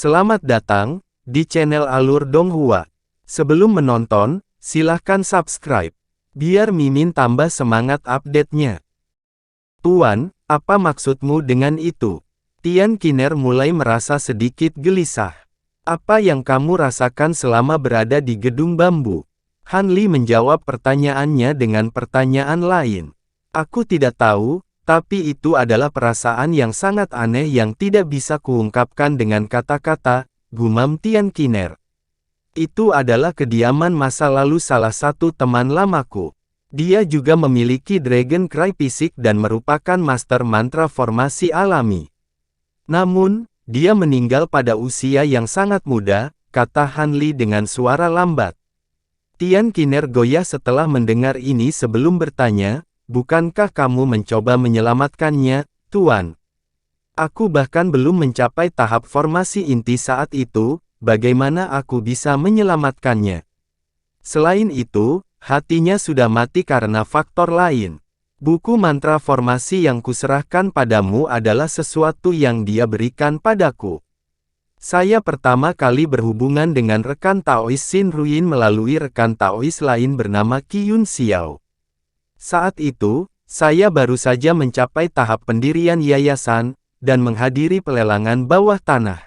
Selamat datang di channel Alur Donghua. Sebelum menonton, silahkan subscribe, biar Mimin tambah semangat update-nya. Tuan, apa maksudmu dengan itu? Tian Qiner mulai merasa sedikit gelisah. Apa yang kamu rasakan selama berada di gedung bambu? Han Li menjawab pertanyaannya dengan pertanyaan lain. Aku tidak tahu, tapi itu adalah perasaan yang sangat aneh yang tidak bisa kuungkapkan dengan kata-kata, gumam Tian Qiner. Itu adalah kediaman masa lalu salah satu teman lamaku. Dia juga memiliki Dragon Cry fisik dan merupakan master mantra formasi alami. Namun, dia meninggal pada usia yang sangat muda, kata Han Li dengan suara lambat. Tian Qiner goyah setelah mendengar ini sebelum bertanya, bukankah kamu mencoba menyelamatkannya, Tuan? Aku bahkan belum mencapai tahap formasi inti saat itu, bagaimana aku bisa menyelamatkannya? Selain itu, hatinya sudah mati karena faktor lain. Buku mantra formasi yang kuserahkan padamu adalah sesuatu yang dia berikan padaku. Saya pertama kali berhubungan dengan rekan Taois Xin Ruyin melalui rekan Taois lain bernama Qi Yun Xiao. Saat itu, saya baru saja mencapai tahap pendirian yayasan, dan menghadiri pelelangan bawah tanah.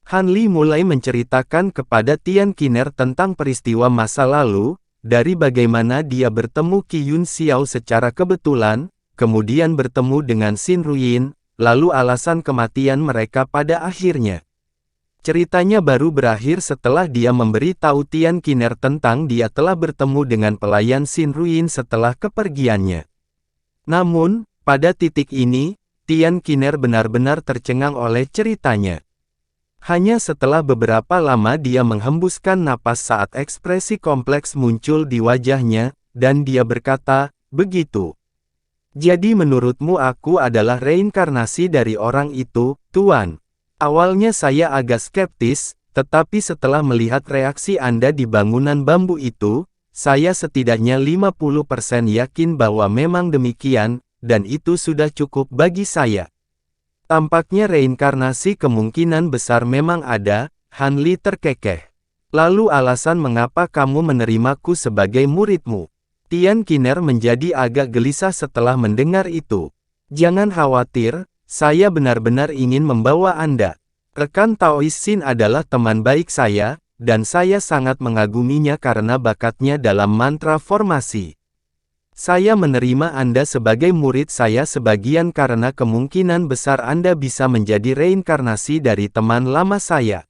Han Li mulai menceritakan kepada Tian Qiner tentang peristiwa masa lalu, dari bagaimana dia bertemu Qi Yun Xiao secara kebetulan, kemudian bertemu dengan Xin Ruyin, lalu alasan kematian mereka pada akhirnya. Ceritanya baru berakhir setelah dia memberitahu Tian Qiner tentang dia telah bertemu dengan pelayan Xin Ruyin setelah kepergiannya. Namun, pada titik ini, Tian Qiner benar-benar tercengang oleh ceritanya. Hanya setelah beberapa lama dia menghembuskan napas saat ekspresi kompleks muncul di wajahnya, dan dia berkata, begitu. Jadi menurutmu aku adalah reinkarnasi dari orang itu, Tuan? Awalnya saya agak skeptis, tetapi setelah melihat reaksi Anda di bangunan bambu itu, saya setidaknya 50% yakin bahwa memang demikian, dan itu sudah cukup bagi saya. Tampaknya reinkarnasi kemungkinan besar memang ada, Han Li terkekeh. Lalu alasan mengapa kamu menerimaku sebagai muridmu? Tian Qiner menjadi agak gelisah setelah mendengar itu. Jangan khawatir, saya benar-benar ingin membawa Anda. Rekan Taois Xin adalah teman baik saya, dan saya sangat mengaguminya karena bakatnya dalam mantra formasi. Saya menerima Anda sebagai murid saya sebagian karena kemungkinan besar Anda bisa menjadi reinkarnasi dari teman lama saya.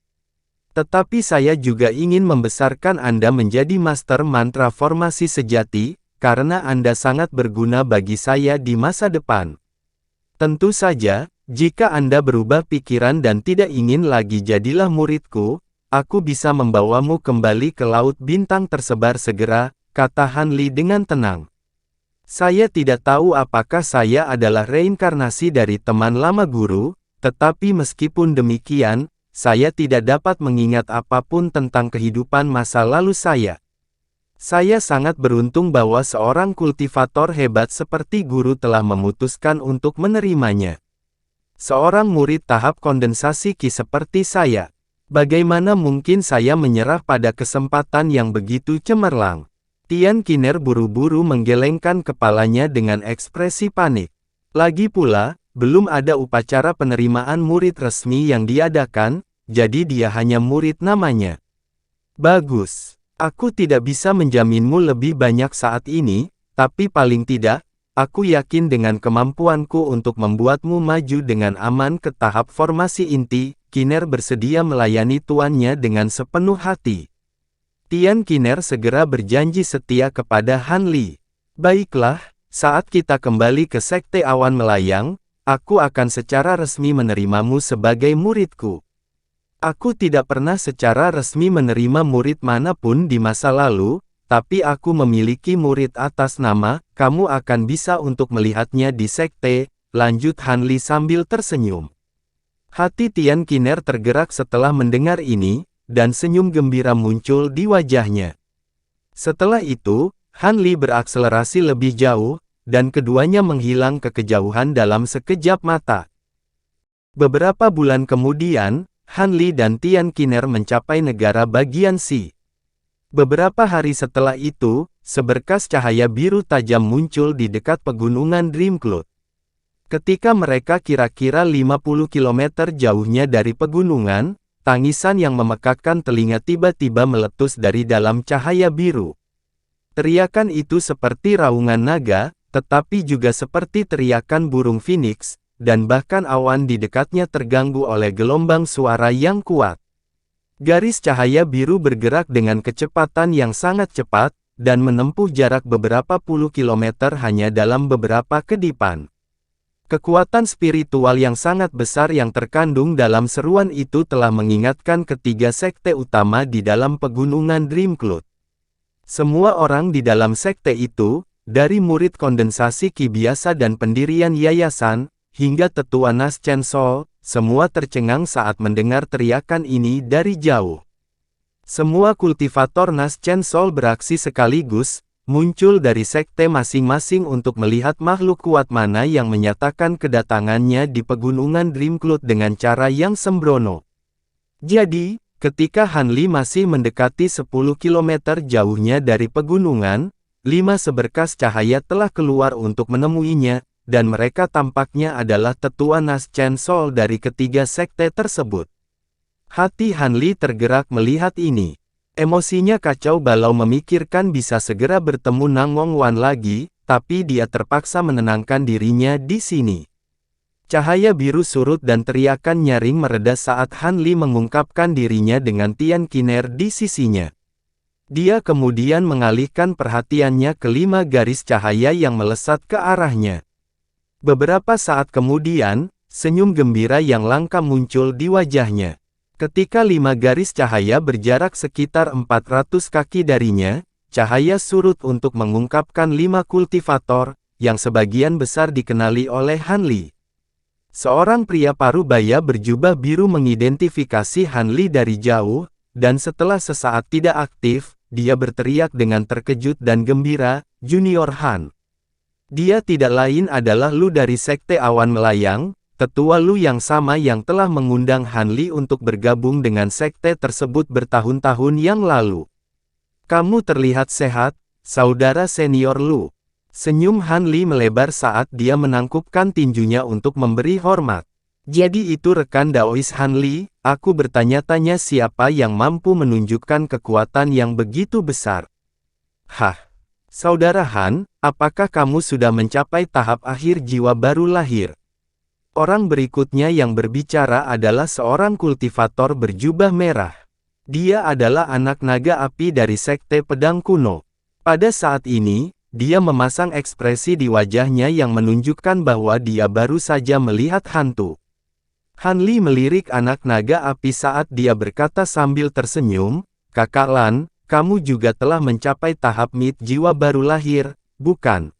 Tetapi saya juga ingin membesarkan Anda menjadi master mantra formasi sejati, karena Anda sangat berguna bagi saya di masa depan. Tentu saja, jika Anda berubah pikiran dan tidak ingin lagi jadilah muridku, aku bisa membawamu kembali ke Laut Bintang tersebar segera, kata Han Li dengan tenang. Saya tidak tahu apakah saya adalah reinkarnasi dari teman lama guru, tetapi meskipun demikian, saya tidak dapat mengingat apapun tentang kehidupan masa lalu saya. Saya sangat beruntung bahwa seorang kultivator hebat seperti guru telah memutuskan untuk menerimanya. Seorang murid tahap kondensasi Qi seperti saya. Bagaimana mungkin saya menyerah pada kesempatan yang begitu cemerlang? Tian Qiner buru-buru menggelengkan kepalanya dengan ekspresi panik. Lagi pula, belum ada upacara penerimaan murid resmi yang diadakan, jadi dia hanya murid namanya. Bagus. Aku tidak bisa menjaminmu lebih banyak saat ini, tapi paling tidak, aku yakin dengan kemampuanku untuk membuatmu maju dengan aman ke tahap formasi inti. Qiner bersedia melayani tuannya dengan sepenuh hati. Tian Qiner segera berjanji setia kepada Han Li. Baiklah, saat kita kembali ke Sekte Awan Melayang, aku akan secara resmi menerimamu sebagai muridku. Aku tidak pernah secara resmi menerima murid manapun di masa lalu, tapi aku memiliki murid atas nama, kamu akan bisa untuk melihatnya di sekte, lanjut Han Li sambil tersenyum. Hati Tian Qiner tergerak setelah mendengar ini, dan senyum gembira muncul di wajahnya. Setelah itu, Han Li berakselerasi lebih jauh, dan keduanya menghilang ke kejauhan dalam sekejap mata. Beberapa bulan kemudian, Han Li dan Tian Qiner mencapai negara bagian Xi. Beberapa hari setelah itu, seberkas cahaya biru tajam muncul di dekat pegunungan Dreamcloud. Ketika mereka kira-kira 50 km jauhnya dari pegunungan, tangisan yang memekakkan telinga tiba-tiba meletus dari dalam cahaya biru. Teriakan itu seperti raungan naga, tetapi juga seperti teriakan burung phoenix, dan bahkan awan di dekatnya terganggu oleh gelombang suara yang kuat. Garis cahaya biru bergerak dengan kecepatan yang sangat cepat, dan menempuh jarak beberapa puluh kilometer hanya dalam beberapa kedipan. Kekuatan spiritual yang sangat besar yang terkandung dalam seruan itu telah mengingatkan ketiga sekte utama di dalam pegunungan Dreamcloud. Semua orang di dalam sekte itu, dari murid kondensasi Qi biasa dan pendirian yayasan, hingga tetua Nas Chen Sol, semua tercengang saat mendengar teriakan ini dari jauh. Semua kultivator Nas Chen Sol beraksi sekaligus, muncul dari sekte masing-masing untuk melihat makhluk kuat mana yang menyatakan kedatangannya di pegunungan Dreamcloud dengan cara yang sembrono. Jadi, ketika Han Li masih mendekati 10 km jauhnya dari pegunungan, 5 seberkas cahaya telah keluar untuk menemuinya, dan mereka tampaknya adalah tetua Nas Chen Sol dari ketiga sekte tersebut. Hati Han Li tergerak melihat ini. Emosinya kacau balau memikirkan bisa segera bertemu Nang Wong-wan lagi, tapi dia terpaksa menenangkan dirinya di sini. Cahaya biru surut dan teriakan nyaring mereda saat Han Li mengungkapkan dirinya dengan Tian Qiner di sisinya. Dia kemudian mengalihkan perhatiannya ke 5 garis cahaya yang melesat ke arahnya. Beberapa saat kemudian, senyum gembira yang langka muncul di wajahnya. Ketika 5 garis cahaya berjarak sekitar 400 kaki darinya, cahaya surut untuk mengungkapkan 5 kultivator, yang sebagian besar dikenali oleh Han Li. Seorang pria parubaya berjubah biru mengidentifikasi Han Li dari jauh, dan setelah sesaat tidak aktif, dia berteriak dengan terkejut dan gembira, "Junior Han." Dia tidak lain adalah Lu dari Sekte Awan Melayang, tetua Lu yang sama yang telah mengundang Han Li untuk bergabung dengan sekte tersebut bertahun-tahun yang lalu. "Kamu terlihat sehat, saudara senior Lu." Senyum Han Li melebar saat dia menangkupkan tinjunya untuk memberi hormat. "Jadi itu rekan Daois Han Li, aku bertanya-tanya siapa yang mampu menunjukkan kekuatan yang begitu besar." "Hah? Saudara Han, apakah kamu sudah mencapai tahap akhir jiwa baru lahir?" Orang berikutnya yang berbicara adalah seorang kultivator berjubah merah. Dia adalah anak naga api dari Sekte Pedang Kuno. Pada saat ini, dia memasang ekspresi di wajahnya yang menunjukkan bahwa dia baru saja melihat hantu. Han Li melirik anak naga api saat dia berkata sambil tersenyum, "Kakak Lan, kamu juga telah mencapai tahap mid jiwa baru lahir, bukan?"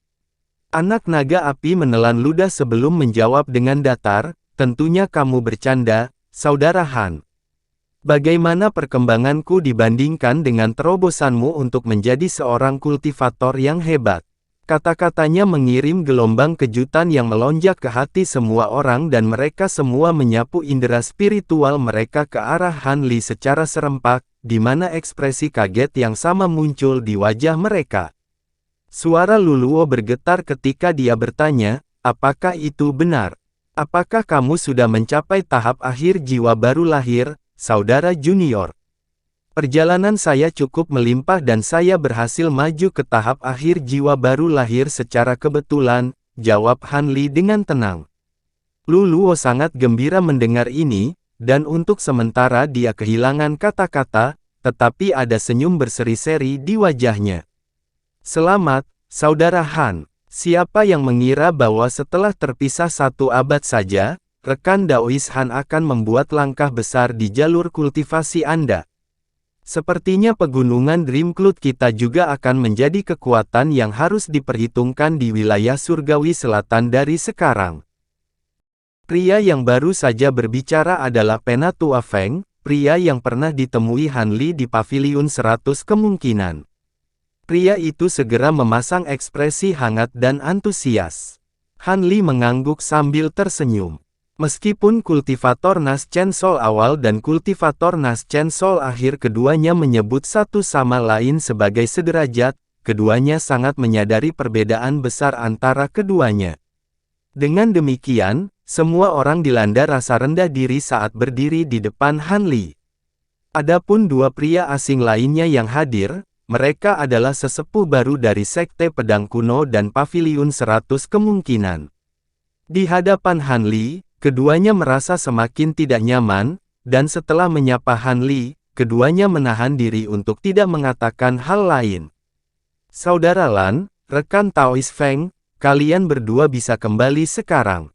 Anak naga api menelan ludah sebelum menjawab dengan datar, "Tentunya kamu bercanda, saudara Han. Bagaimana perkembanganku dibandingkan dengan terobosanmu untuk menjadi seorang kultivator yang hebat?" Kata-katanya mengirim gelombang kejutan yang melonjak ke hati semua orang dan mereka semua menyapu indera spiritual mereka ke arah Han Li secara serempak, di mana ekspresi kaget yang sama muncul di wajah mereka. Suara Luluo bergetar ketika dia bertanya, "Apakah itu benar? Apakah kamu sudah mencapai tahap akhir jiwa baru lahir, saudara junior?" "Perjalanan saya cukup melimpah dan saya berhasil maju ke tahap akhir jiwa baru lahir secara kebetulan," jawab Han Li dengan tenang. Luluo sangat gembira mendengar ini, dan untuk sementara dia kehilangan kata-kata, tetapi ada senyum berseri-seri di wajahnya. "Selamat, saudara Han. Siapa yang mengira bahwa setelah terpisah 1 abad saja, rekan Daois Han akan membuat langkah besar di jalur kultivasi Anda. Sepertinya pegunungan Dreamcloud kita juga akan menjadi kekuatan yang harus diperhitungkan di wilayah surgawi selatan dari sekarang." Pria yang baru saja berbicara adalah Penatua Feng, pria yang pernah ditemui Han Li di Paviliun 100 Kemungkinan. Pria itu segera memasang ekspresi hangat dan antusias. Han Li mengangguk sambil tersenyum. Meskipun kultivator Nas Chancellor awal dan kultivator Nas Chancellor akhir keduanya menyebut satu sama lain sebagai sederajat, keduanya sangat menyadari perbedaan besar antara keduanya. Dengan demikian, semua orang dilanda rasa rendah diri saat berdiri di depan Han Li. Adapun dua pria asing lainnya yang hadir, mereka adalah sesepuh baru dari Sekte Pedang Kuno dan Paviliun 100 Kemungkinan. Di hadapan Han Li, keduanya merasa semakin tidak nyaman, dan setelah menyapa Han Li, keduanya menahan diri untuk tidak mengatakan hal lain. Saudara Lan, rekan Taois Feng, kalian berdua bisa kembali sekarang.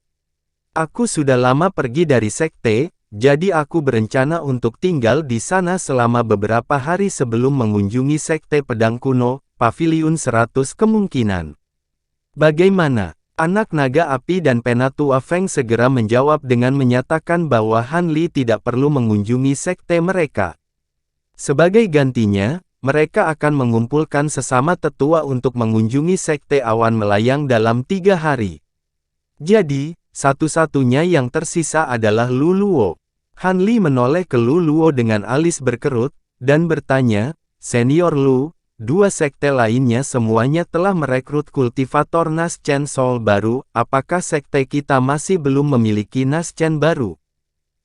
Aku sudah lama pergi dari sekte, jadi aku berencana untuk tinggal di sana selama beberapa hari sebelum mengunjungi Sekte Pedang Kuno, Paviliun 100 Kemungkinan. Bagaimana? Anak naga api dan penatua Feng segera menjawab dengan menyatakan bahwa Han Li tidak perlu mengunjungi sekte mereka. Sebagai gantinya, mereka akan mengumpulkan sesama tetua untuk mengunjungi sekte awan melayang dalam 3 hari. Jadi, satu-satunya yang tersisa adalah Lu Luo. Han Li menoleh ke Lu Luo dengan alis berkerut, dan bertanya, "Senior Lu, dua sekte lainnya semuanya telah merekrut kultivator Nas Chen Sol baru, apakah sekte kita masih belum memiliki Nas Chen baru?"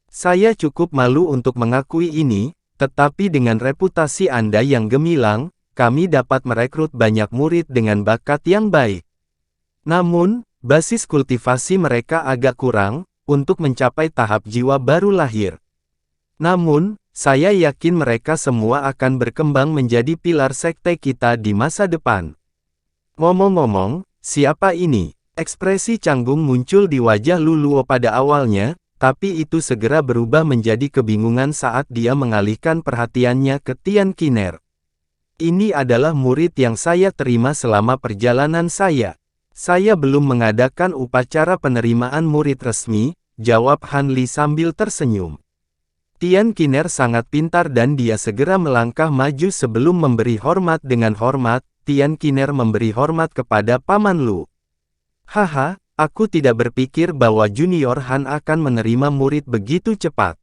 Saya cukup malu untuk mengakui ini, tetapi dengan reputasi Anda yang gemilang, kami dapat merekrut banyak murid dengan bakat yang baik. Namun, basis kultivasi mereka agak kurang, untuk mencapai tahap jiwa baru lahir. Namun, saya yakin mereka semua akan berkembang menjadi pilar sekte kita di masa depan. Ngomong-ngomong, siapa ini? Ekspresi canggung muncul di wajah Lu Luo pada awalnya, tapi itu segera berubah menjadi kebingungan saat dia mengalihkan perhatiannya ke Tian Qiner. Ini adalah murid yang saya terima selama perjalanan saya. Saya belum mengadakan upacara penerimaan murid resmi, jawab Han Li sambil tersenyum. Tian Qiner sangat pintar dan dia segera melangkah maju sebelum memberi hormat dengan hormat. Tian Qiner memberi hormat kepada Paman Lu. Haha, aku tidak berpikir bahwa Junior Han akan menerima murid begitu cepat.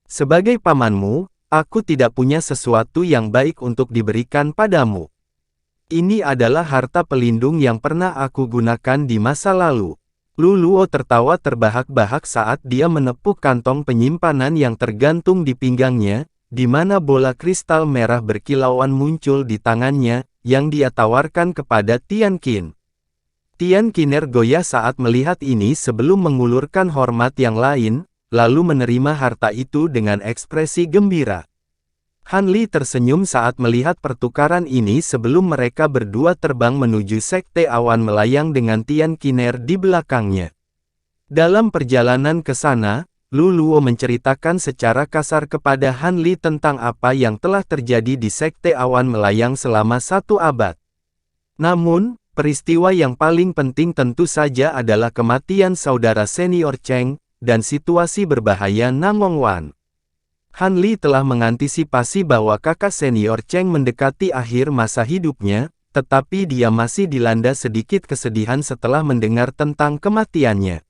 Sebagai pamanmu, aku tidak punya sesuatu yang baik untuk diberikan padamu. Ini adalah harta pelindung yang pernah aku gunakan di masa lalu. Lu Luo tertawa terbahak-bahak saat dia menepuk kantong penyimpanan yang tergantung di pinggangnya, di mana bola kristal merah berkilauan muncul di tangannya, yang dia tawarkan kepada Tian Qin. Tian Qiner goyah saat melihat ini sebelum mengulurkan hormat yang lain, lalu menerima harta itu dengan ekspresi gembira. Han Li tersenyum saat melihat pertukaran ini sebelum mereka berdua terbang menuju sekte awan melayang dengan Tian Qiner di belakangnya. Dalam perjalanan ke sana, Lu Luo menceritakan secara kasar kepada Han Li tentang apa yang telah terjadi di sekte awan melayang selama 1 abad. Namun, peristiwa yang paling penting tentu saja adalah kematian saudara senior Cheng, dan situasi berbahaya Nangong Wan. Han Li telah mengantisipasi bahwa kakak senior Cheng mendekati akhir masa hidupnya, tetapi dia masih dilanda sedikit kesedihan setelah mendengar tentang kematiannya.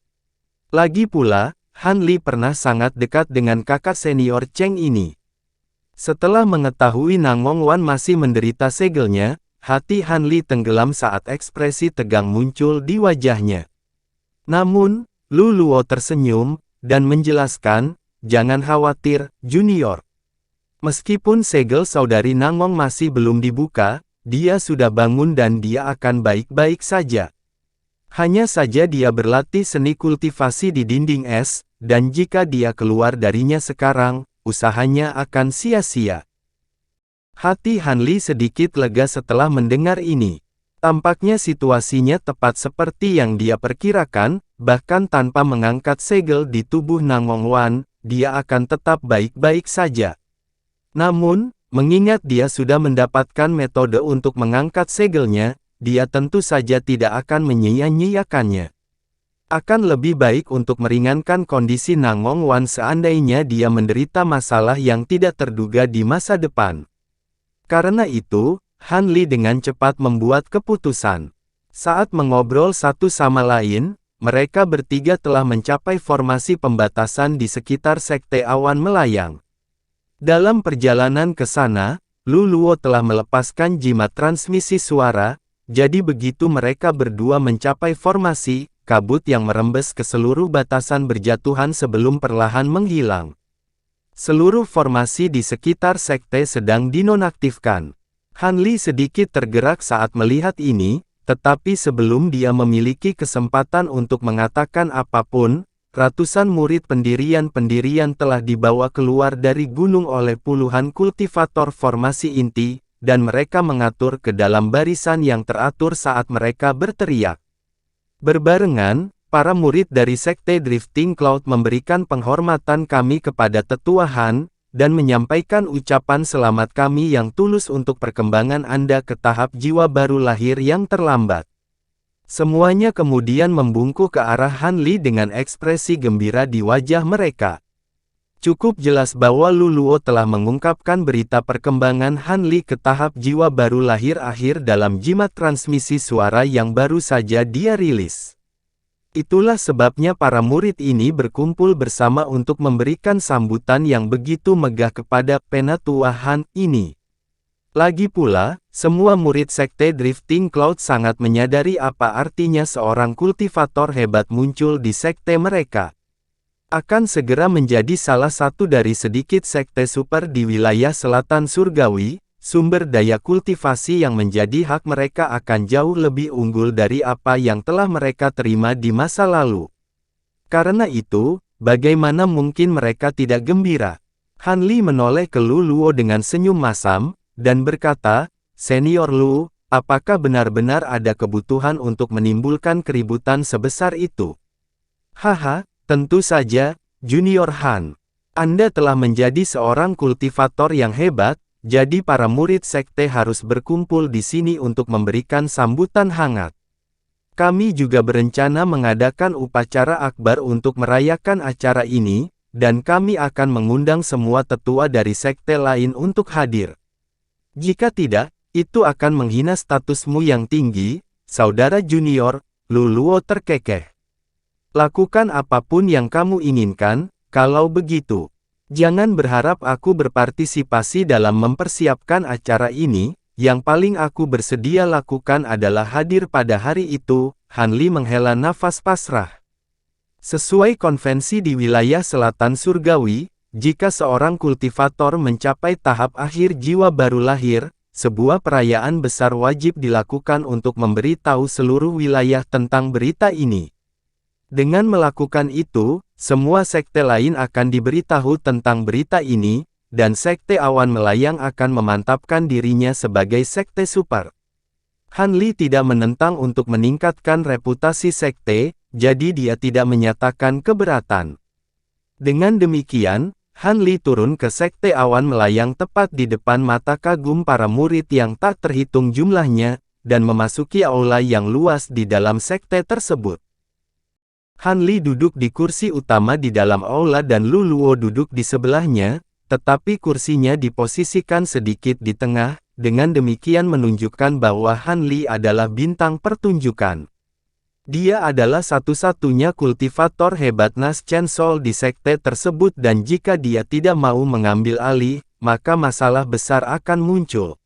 Lagi pula, Han Li pernah sangat dekat dengan kakak senior Cheng ini. Setelah mengetahui Nangong Wan masih menderita segelnya, hati Han Li tenggelam saat ekspresi tegang muncul di wajahnya. Namun, Lu Luo tersenyum, dan menjelaskan, "Jangan khawatir, Junior. Meskipun segel saudari Nangong masih belum dibuka, dia sudah bangun dan dia akan baik-baik saja. Hanya saja dia berlatih seni kultivasi di dinding es, dan jika dia keluar darinya sekarang, usahanya akan sia-sia." Hati Han Li sedikit lega setelah mendengar ini. Tampaknya situasinya tepat seperti yang dia perkirakan, bahkan tanpa mengangkat segel di tubuh Nangong Wan, dia akan tetap baik-baik saja. Namun, mengingat dia sudah mendapatkan metode untuk mengangkat segelnya, dia tentu saja tidak akan menyia-nyiakannya. Akan lebih baik untuk meringankan kondisi Nangong Wan seandainya dia menderita masalah yang tidak terduga di masa depan. Karena itu, Han Li dengan cepat membuat keputusan. Saat mengobrol satu sama lain, mereka bertiga telah mencapai formasi pembatasan di sekitar Sekte Awan Melayang. Dalam perjalanan ke sana, Lu Luo telah melepaskan jimat transmisi suara, jadi begitu mereka berdua mencapai formasi, kabut yang merembes ke seluruh batasan berjatuhan sebelum perlahan menghilang. Seluruh formasi di sekitar sekte sedang dinonaktifkan. Han Li sedikit tergerak saat melihat ini, tetapi sebelum dia memiliki kesempatan untuk mengatakan apapun, ratusan murid pendirian-pendirian telah dibawa keluar dari gunung oleh puluhan kultivator formasi inti, dan mereka mengatur ke dalam barisan yang teratur saat mereka berteriak. Berbarengan, para murid dari Sekte Drifting Cloud memberikan penghormatan kami kepada Tetua Han, dan menyampaikan ucapan selamat kami yang tulus untuk perkembangan Anda ke tahap jiwa baru lahir yang terlambat. Semuanya kemudian membungkuk ke arah Han Li dengan ekspresi gembira di wajah mereka. Cukup jelas bahwa Lu Luo telah mengungkapkan berita perkembangan Han Li ke tahap jiwa baru lahir akhir dalam jimat transmisi suara yang baru saja dia rilis. Itulah sebabnya para murid ini berkumpul bersama untuk memberikan sambutan yang begitu megah kepada Penatua Han ini. Lagi pula, semua murid Sekte Drifting Cloud sangat menyadari apa artinya seorang kultivator hebat muncul di sekte mereka. Akan segera menjadi salah satu dari sedikit sekte super di wilayah selatan surgawi, sumber daya kultivasi yang menjadi hak mereka akan jauh lebih unggul dari apa yang telah mereka terima di masa lalu. Karena itu, bagaimana mungkin mereka tidak gembira? Han Li menoleh ke Lu Luo dengan senyum masam, dan berkata, "Senior Lu, apakah benar-benar ada kebutuhan untuk menimbulkan keributan sebesar itu?" "Haha, tentu saja, Junior Han. Anda telah menjadi seorang kultivator yang hebat, jadi para murid sekte harus berkumpul di sini untuk memberikan sambutan hangat. Kami juga berencana mengadakan upacara akbar untuk merayakan acara ini, dan kami akan mengundang semua tetua dari sekte lain untuk hadir. Jika tidak, itu akan menghina statusmu yang tinggi, saudara junior." Lu Luo terkekeh. "Lakukan apapun yang kamu inginkan, kalau begitu. Jangan berharap aku berpartisipasi dalam mempersiapkan acara ini, yang paling aku bersedia lakukan adalah hadir pada hari itu." Han Li menghela nafas pasrah. Sesuai konvensi di wilayah selatan surgawi, jika seorang kultivator mencapai tahap akhir jiwa baru lahir, sebuah perayaan besar wajib dilakukan untuk memberi tahu seluruh wilayah tentang berita ini. Dengan melakukan itu, semua sekte lain akan diberitahu tentang berita ini, dan Sekte Awan Melayang akan memantapkan dirinya sebagai sekte super. Han Li tidak menentang untuk meningkatkan reputasi sekte, jadi dia tidak menyatakan keberatan. Dengan demikian, Han Li turun ke Sekte Awan Melayang tepat di depan mata kagum para murid yang tak terhitung jumlahnya, dan memasuki aula yang luas di dalam sekte tersebut. Han Li duduk di kursi utama di dalam aula dan Lu Luo duduk di sebelahnya, tetapi kursinya diposisikan sedikit di tengah, dengan demikian menunjukkan bahwa Han Li adalah bintang pertunjukan. Dia adalah satu-satunya kultivator hebat Nas Chen Sol di sekte tersebut dan jika dia tidak mau mengambil alih, maka masalah besar akan muncul.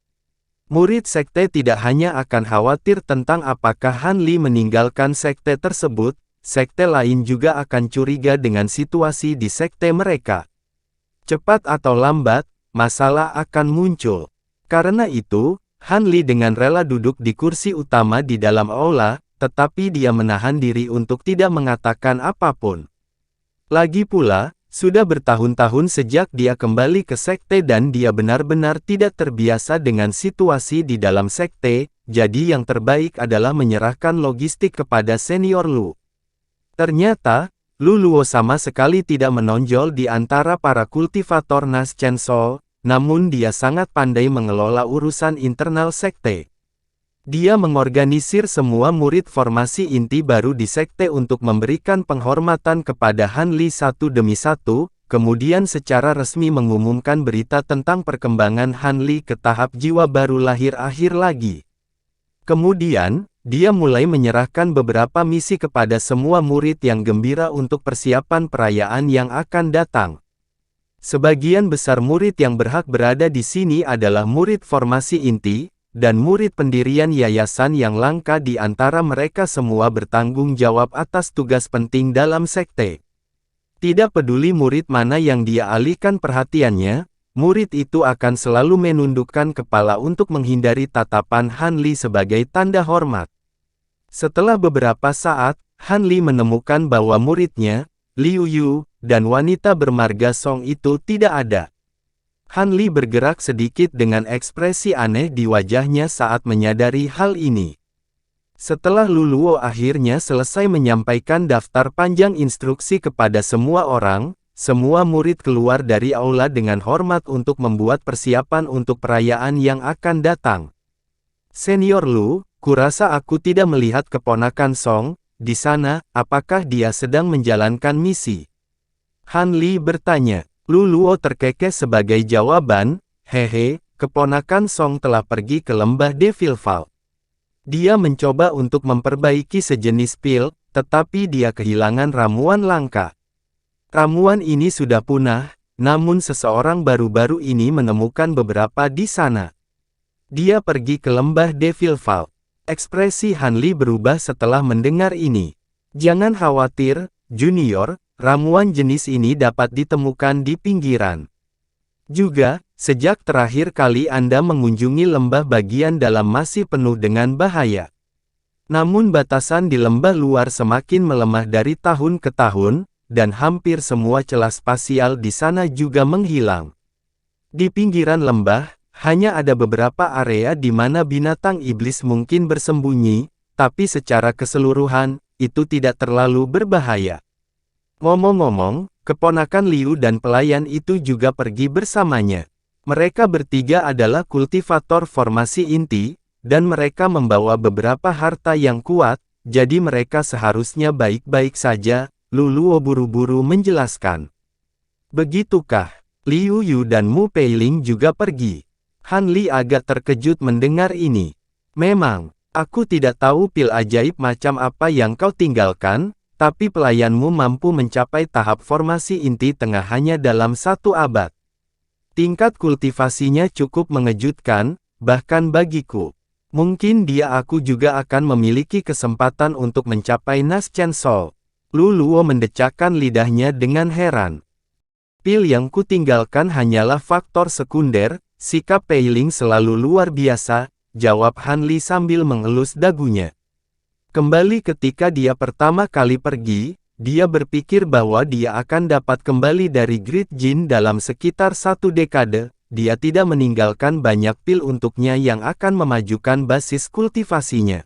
Murid sekte tidak hanya akan khawatir tentang apakah Han Li meninggalkan sekte tersebut, sekte lain juga akan curiga dengan situasi di sekte mereka. Cepat atau lambat, masalah akan muncul. Karena itu, Han Li dengan rela duduk di kursi utama di dalam aula, tetapi dia menahan diri untuk tidak mengatakan apapun. Lagi pula, sudah bertahun-tahun sejak dia kembali ke sekte dan dia benar-benar tidak terbiasa dengan situasi di dalam sekte, jadi yang terbaik adalah menyerahkan logistik kepada senior Lu. Ternyata, Lu Luo sama sekali tidak menonjol di antara para kultivator Nas Chen Sol, namun dia sangat pandai mengelola urusan internal sekte. Dia mengorganisir semua murid formasi inti baru di sekte untuk memberikan penghormatan kepada Han Li satu demi satu, kemudian secara resmi mengumumkan berita tentang perkembangan Han Li ke tahap jiwa baru lahir akhir lagi. Kemudian, dia mulai menyerahkan beberapa misi kepada semua murid yang gembira untuk persiapan perayaan yang akan datang. Sebagian besar murid yang berhak berada di sini adalah murid formasi inti, dan murid pendirian yayasan yang langka di antara mereka semua bertanggung jawab atas tugas penting dalam sekte. Tidak peduli murid mana yang dia alihkan perhatiannya, murid itu akan selalu menundukkan kepala untuk menghindari tatapan Han Li sebagai tanda hormat. Setelah beberapa saat, Han Li menemukan bahwa muridnya, Liu Yu, dan wanita bermarga Song itu tidak ada. Han Li bergerak sedikit dengan ekspresi aneh di wajahnya saat menyadari hal ini. Setelah Lu Luo akhirnya selesai menyampaikan daftar panjang instruksi kepada semua orang, semua murid keluar dari aula dengan hormat untuk membuat persiapan untuk perayaan yang akan datang. Senior Lu, kurasa aku tidak melihat keponakan Song di sana, apakah dia sedang menjalankan misi? Han Li bertanya. Lu Luo terkekeh sebagai jawaban, hehe, keponakan Song telah pergi ke lembah Devil Vault. Dia mencoba untuk memperbaiki sejenis pil, tetapi dia kehilangan ramuan langka. Ramuan ini sudah punah, namun seseorang baru-baru ini menemukan beberapa di sana. Dia pergi ke lembah Devil Vault. Ekspresi Han Li berubah setelah mendengar ini. Jangan khawatir, Junior, ramuan jenis ini dapat ditemukan di pinggiran. Juga, sejak terakhir kali Anda mengunjungi lembah bagian dalam masih penuh dengan bahaya. Namun batasan di lembah luar semakin melemah dari tahun ke tahun, dan hampir semua celah spasial di sana juga menghilang. Di pinggiran lembah, hanya ada beberapa area di mana binatang iblis mungkin bersembunyi, tapi secara keseluruhan, itu tidak terlalu berbahaya. Ngomong-ngomong, keponakan Liu dan pelayan itu juga pergi bersamanya. Mereka bertiga adalah kultivator formasi inti, dan mereka membawa beberapa harta yang kuat, jadi mereka seharusnya baik-baik saja, Lu Luo buru-buru menjelaskan. Begitukah? Liu Yu dan Mu Peiling juga pergi. Han Li agak terkejut mendengar ini. Memang, aku tidak tahu pil ajaib macam apa yang kau tinggalkan, tapi pelayanmu mampu mencapai tahap formasi inti tengah hanya dalam 1 abad. Tingkat kultivasinya cukup mengejutkan, bahkan bagiku. Mungkin aku juga akan memiliki kesempatan untuk mencapai Naschen Soul. Lu Luo mendecakkan lidahnya dengan heran. Pil yang kutinggalkan hanyalah faktor sekunder, sikap Peiling selalu luar biasa, jawab Han Li sambil mengelus dagunya. Kembali ketika dia pertama kali pergi, dia berpikir bahwa dia akan dapat kembali dari Great Jin dalam sekitar 1 dekade, dia tidak meninggalkan banyak pil untuknya yang akan memajukan basis kultivasinya.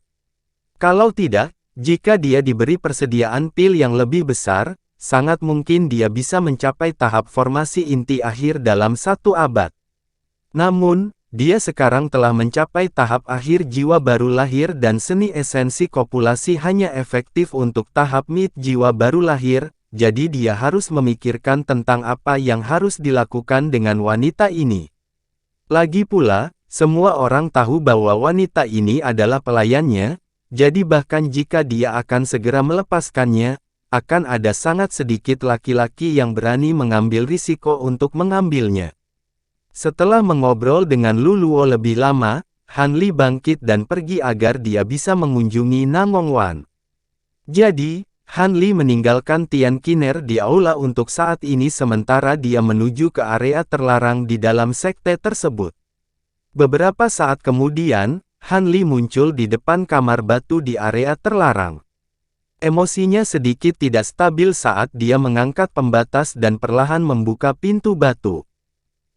Kalau tidak, jika dia diberi persediaan pil yang lebih besar, sangat mungkin dia bisa mencapai tahap formasi inti akhir dalam 1 abad. Namun, dia sekarang telah mencapai tahap akhir jiwa baru lahir dan seni esensi kopulasi hanya efektif untuk tahap mid jiwa baru lahir, jadi dia harus memikirkan tentang apa yang harus dilakukan dengan wanita ini. Lagi pula, semua orang tahu bahwa wanita ini adalah pelayannya, jadi bahkan jika dia akan segera melepaskannya, akan ada sangat sedikit laki-laki yang berani mengambil risiko untuk mengambilnya. Setelah mengobrol dengan Lu Luo lebih lama, Han Li bangkit dan pergi agar dia bisa mengunjungi Nangong Wan. Jadi, Han Li meninggalkan Tian Kiner di aula untuk saat ini sementara dia menuju ke area terlarang di dalam sekte tersebut. Beberapa saat kemudian, Han Li muncul di depan kamar batu di area terlarang. Emosinya sedikit tidak stabil saat dia mengangkat pembatas dan perlahan membuka pintu batu.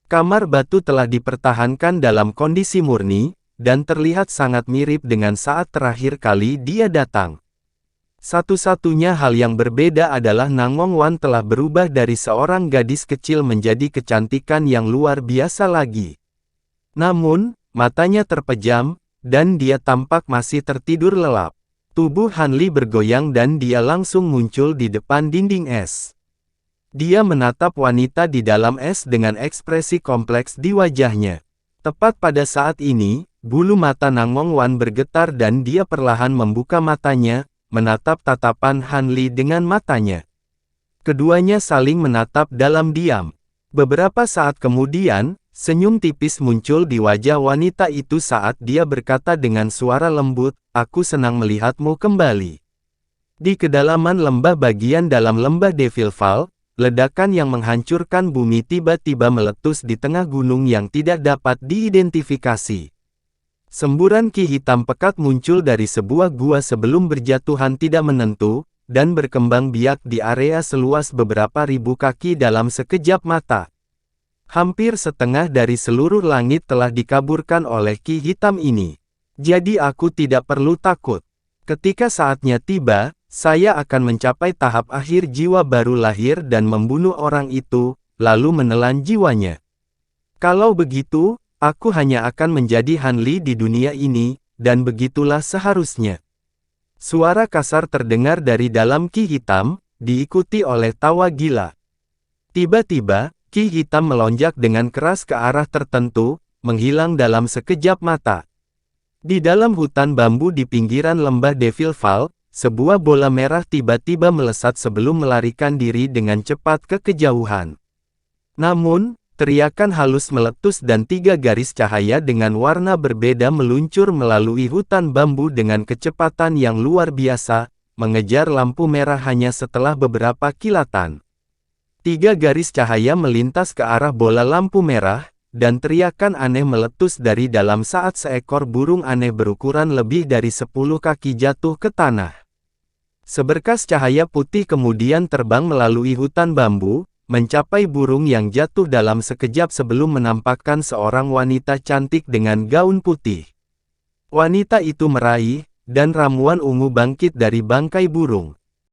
Kamar batu telah dipertahankan dalam kondisi murni, dan terlihat sangat mirip dengan saat terakhir kali dia datang. Satu-satunya hal yang berbeda adalah Nangong Wan telah berubah dari seorang gadis kecil menjadi kecantikan yang luar biasa lagi. Namun, matanya terpejam, dan dia tampak masih tertidur lelap. Tubuh Han Li bergoyang dan dia langsung muncul di depan dinding es. Dia menatap wanita di dalam es dengan ekspresi kompleks di wajahnya. Tepat pada saat ini, Bulu mata Nang Mongwan bergetar dan dia perlahan membuka matanya, menatap tatapan Han Li dengan matanya. Keduanya saling menatap dalam diam. Beberapa saat kemudian, senyum tipis muncul di wajah wanita itu saat dia berkata dengan suara lembut, "Aku senang melihatmu kembali." Di kedalaman lembah bagian dalam lembah Devil Fall, ledakan yang menghancurkan bumi tiba-tiba meletus di tengah gunung yang tidak dapat diidentifikasi. Semburan ki hitam pekat muncul dari sebuah gua sebelum berjatuhan tidak menentu, dan berkembang biak di area seluas beberapa ribu kaki dalam sekejap mata. Hampir setengah dari seluruh langit telah dikaburkan oleh ki hitam ini. Jadi aku tidak perlu takut. Ketika saatnya tiba, saya akan mencapai tahap akhir jiwa baru lahir dan membunuh orang itu, lalu menelan jiwanya. Kalau begitu, aku hanya akan menjadi Han Li di dunia ini, dan begitulah seharusnya. Suara kasar terdengar dari dalam ki hitam, diikuti oleh tawa gila. Tiba-tiba, ki hitam melonjak dengan keras ke arah tertentu, menghilang dalam sekejap mata. Di dalam hutan bambu di pinggiran lembah Devil Fall, sebuah bola merah tiba-tiba melesat sebelum melarikan diri dengan cepat ke kejauhan. Namun, teriakan halus meletus dan 3 garis cahaya dengan warna berbeda meluncur melalui hutan bambu dengan kecepatan yang luar biasa, mengejar lampu merah hanya setelah beberapa kilatan. 3 garis cahaya melintas ke arah bola lampu merah, dan teriakan aneh meletus dari dalam saat seekor burung aneh berukuran lebih dari 10 kaki jatuh ke tanah. Seberkas cahaya putih kemudian terbang melalui hutan bambu, mencapai burung yang jatuh dalam sekejap sebelum menampakkan seorang wanita cantik dengan gaun putih. Wanita itu meraih, dan ramuan ungu bangkit dari bangkai burung.